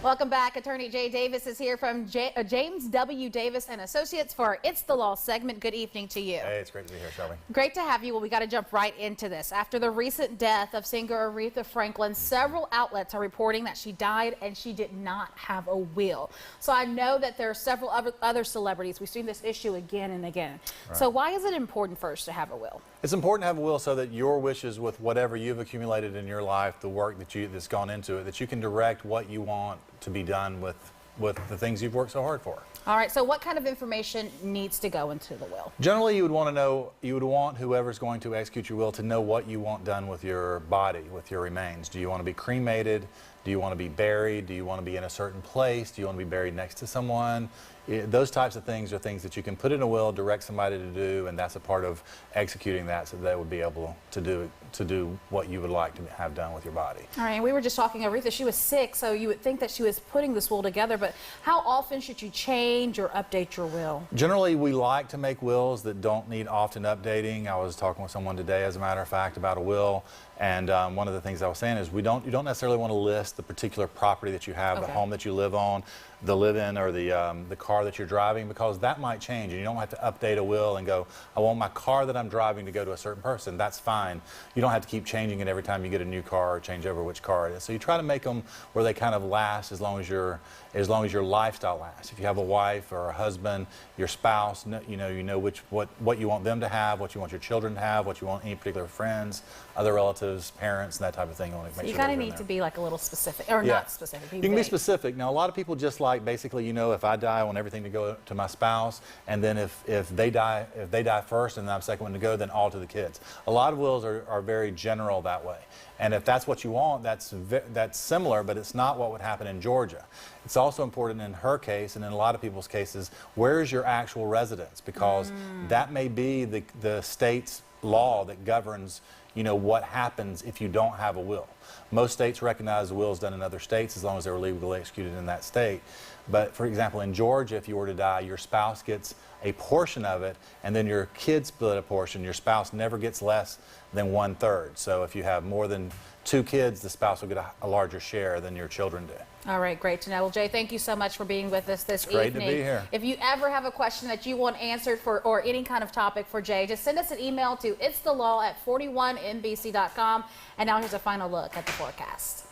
Welcome back. Attorney Jay Davis is here from James W. Davis and Associates for It's the Law segment. Good evening to you. Hey, it's great to be here, Shelby. Great to have you. Well, we got to jump right into this. After the recent death of singer Aretha Franklin, several outlets are reporting that she died and she did not have a will. So I know that there are several other celebrities. We've seen this issue again and again. Right. So why is it important for us to have a will? It's important to have a will so that your wishes with whatever you've accumulated in your life, the work that's gone into it, that you can direct what you want to be done with the things you've worked so hard for. All right, so what kind of information needs to go into the will? Generally, you would want to know, you would want whoever's going to execute your will to know what you want done with your body, with your remains. Do you want to be cremated? Do you want to be buried? Do you want to be in a certain place? Do you want to be buried next to someone? Those types of things are things that you can put in a will, direct somebody to do, and that's a part of executing that, so they would be able to do what you would like to have done with your body. All right, and we were just talking, Aretha, she was sick, so you would think that she was putting this will together, but how often should you change or update your will? Generally, we like to make wills that don't need often updating. I was talking with someone today, as a matter of fact, about a will, and one of the things I was saying is you don't necessarily want to list the particular property that you have, the home that you live on, the live-in, or the car that you're driving, because that might change, and you don't have to update a will and go, I want my car that I'm driving to go to a certain person. That's fine. You don't have to keep changing it every time you get a new car or change over which car it is. So you try to make them where they kind of last as long as your lifestyle lasts. If you have a wife or a husband, your spouse, you know what you want them to have, what you want your children to have, what you want any particular friends, other relatives, parents, and that type of thing. You want to make you sure kind of need to be like a little specific, or not specific. You can be specific. Now, a lot of people just like basically, if I die, I want everything to go to my spouse, and then if they die first, and then I'm the second one to go, then all to the kids. A lot of wills are very general that way, and if that's what you want, that's similar, but it's not what would happen in Georgia. It's also important in her case, and in a lot of people's cases, where is your actual residence? Because that may be the state's law that governs what happens if you don't have a will. Most states recognize wills done in other states as long as they were legally executed in that state. But for example, in Georgia, if you were to die, your spouse gets a portion of it, and then your kids split a portion. Your spouse never gets less than 1/3. So if you have more than 2 kids, the spouse will get a larger share than your children do. All right, great to know. Well, Jay, thank you so much for being with us this evening. Great to be here. If you ever have a question that you want answered or any kind of topic for Jay, just send us an email to itsthelaw@41nbc.com. And now here's a final look at the forecast.